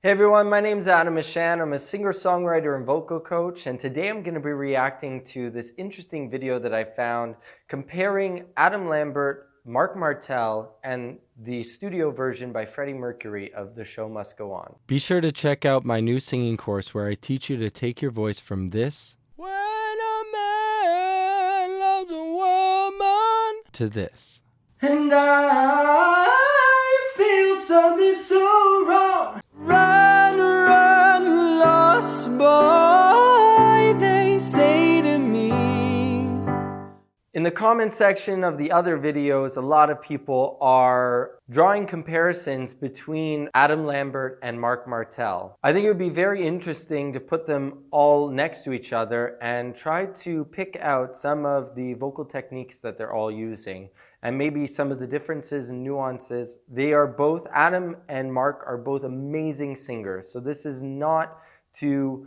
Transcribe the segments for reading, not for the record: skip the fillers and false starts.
Hey everyone, my name's Mishan. I'm a singer-songwriter and vocal coach, and today I'm going to be reacting to this interesting video that I found comparing Lambert, Marc Martel, and the studio version by Freddie Mercury of The Show Must Go On. Be sure to check out my new singing course where I teach you to take your voice from this, when a man loves a woman, to this. And I feel something so wrong. Run, run, lost boy, they say to me. In the comment section of the other videos, a lot of people are drawing comparisons between Lambert and Marc Martel. I think it would be very interesting to put them all next to each other and try to pick out some of the vocal techniques that they're all using and maybe some of the differences and nuances. They are both, Adam and Marc are both amazing singers. So this is not to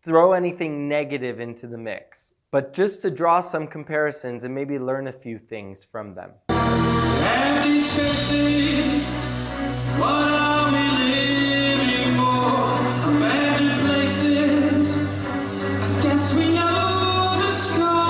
throw anything negative into the mix, but just to draw some comparisons and maybe learn a few things from them. Empty spaces, what are we living for? Abandoned places, I guess we know the score.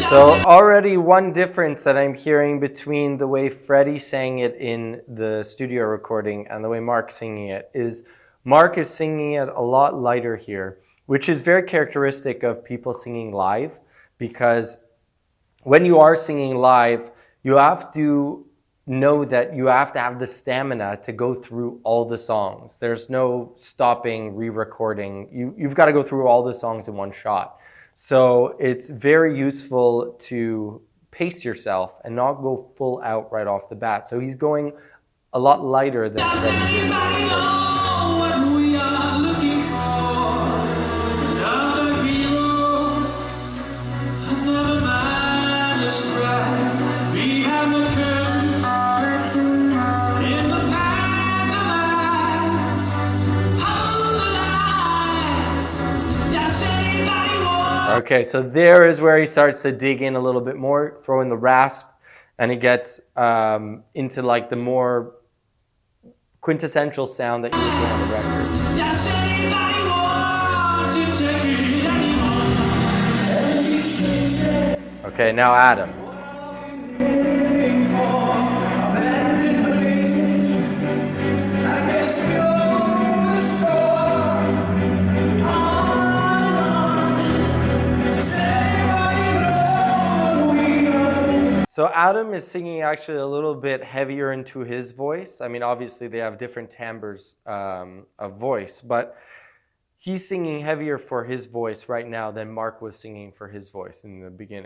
So already one difference that I'm hearing between the way Freddie sang it in the studio recording and the way Marc's singing it is Marc is singing it a lot lighter here, which is very characteristic of people singing live, because when you are singing live, you have to know that you have to have the stamina to go through all the songs. There's no stopping, re-recording. You've got to go through all the songs in one shot. So it's very useful to pace yourself and not go full out right off the bat. So he's going a lot lighter than Freddie did in the recording. Okay, so there is where he starts to dig in a little bit more, throw in the rasp, and he gets into like the more quintessential sound that you would get on the record. Okay, now Adam. So Adam is singing actually a little bit heavier into his voice. I mean, obviously they have different timbres of voice, but he's singing heavier for his voice right now than Marc was singing for his voice in the beginning.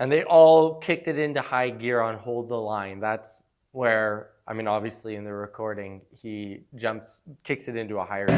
And they all kicked it into high gear on Hold the Line. That's where, I mean, obviously in the recording, he kicks it into a higher gear.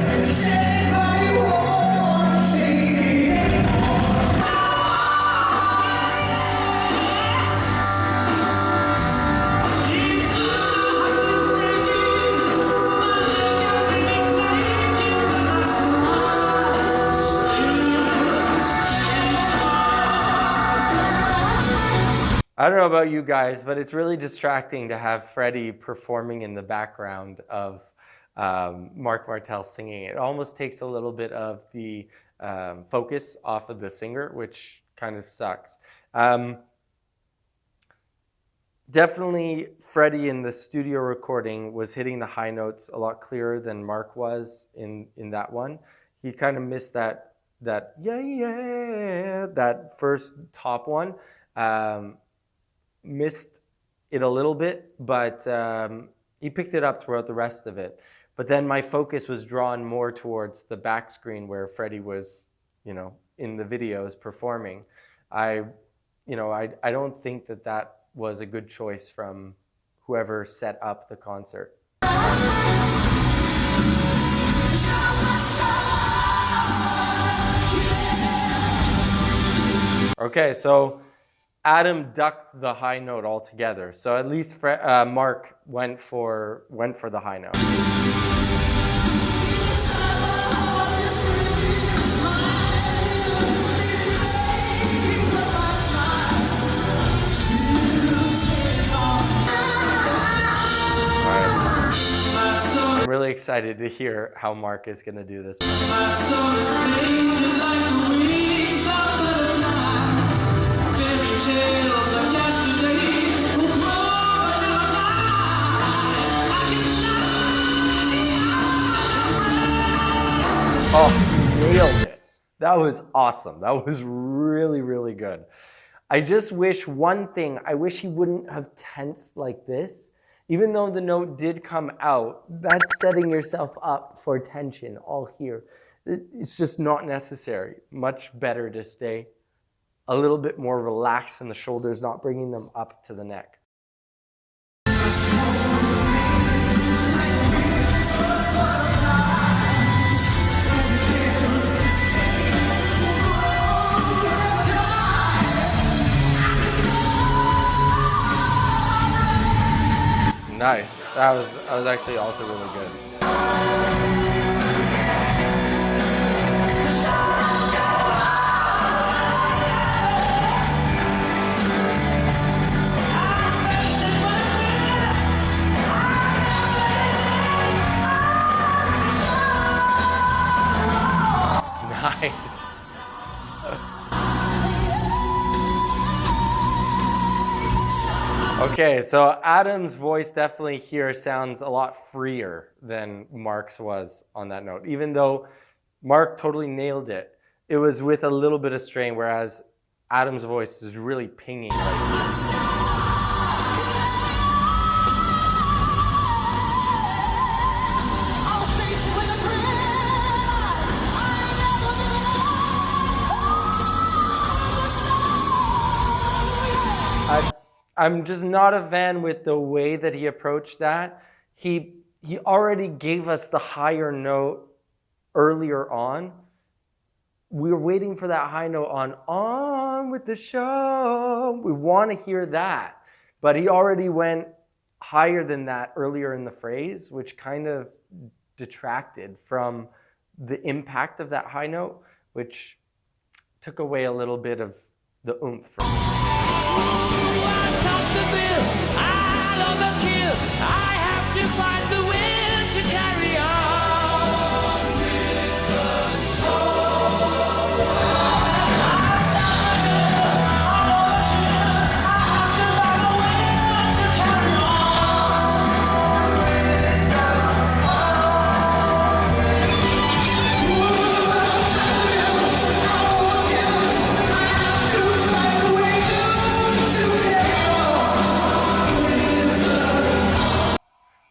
I don't know about you guys, but it's really distracting to have Freddie performing in the background of Marc Martel singing. It almost takes a little bit of the focus off of the singer, which kind of sucks. Definitely Freddie in the studio recording was hitting the high notes a lot clearer than Marc was in that one. He kind of missed that yeah, that first top one. Missed it a little bit, but he picked it up throughout the rest of it. But then my focus was drawn more towards the back screen where Freddie was, in the videos performing. I don't think that was a good choice from whoever set up the concert. Okay, so Adam ducked the high note altogether. So at least Marc went for the high note. I'm really excited to hear how Marc is going to do this. My soul is painted like the wings of butterflies. Fairy tales of yesterday will blow through time. I can fly. Oh, he nailed it. That was awesome. That was really, really good. I just wish one thing. I wish he wouldn't have tensed like this. Even though the note did come out, that's setting yourself up for tension all here. It's just not necessary. Much better to stay a little bit more relaxed in the shoulders, not bringing them up to the neck. Nice. That was actually also really good. Nice. Okay, so Adam's voice definitely here sounds a lot freer than Marc's was on that note. Even though Marc totally nailed it, it was with a little bit of strain, whereas Adam's voice is really pinging like this. I'm just not a fan with the way that he approached that. He already gave us the higher note earlier on. We were waiting for that high note on with the show. We want to hear that. But he already went higher than that earlier in the phrase, which kind of detracted from the impact of that high note, which took away a little bit of the oomph from it. I have to find the will to carry on with the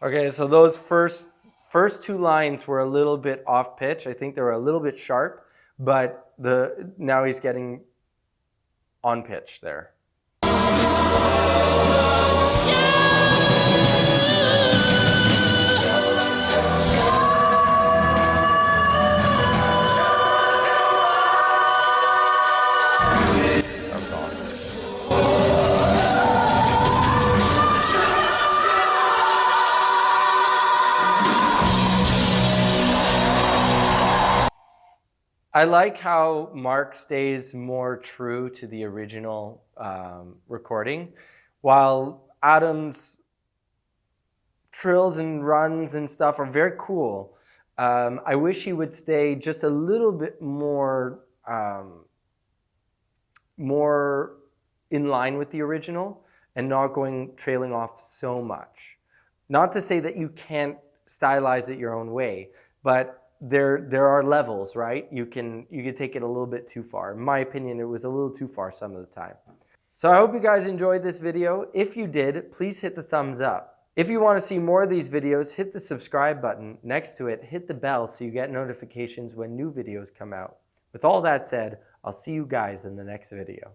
Okay, so those first two lines were a little bit off pitch. I think they were a little bit sharp, but now he's getting on pitch there. That was awesome. I like how Marc stays more true to the original recording, while Adam's trills and runs and stuff are very cool. I wish he would stay just a little bit more in line with the original and not trailing off so much. Not to say that you can't stylize it your own way, but there are levels, right? You can take it a little bit too far. In my opinion, it was a little too far some of the time. So I hope you guys enjoyed this video. If you did, please hit the thumbs up. If you want to see more of these videos, hit the subscribe button. Next to it, hit the bell so you get notifications when new videos come out. With all that said, I'll see you guys in the next video.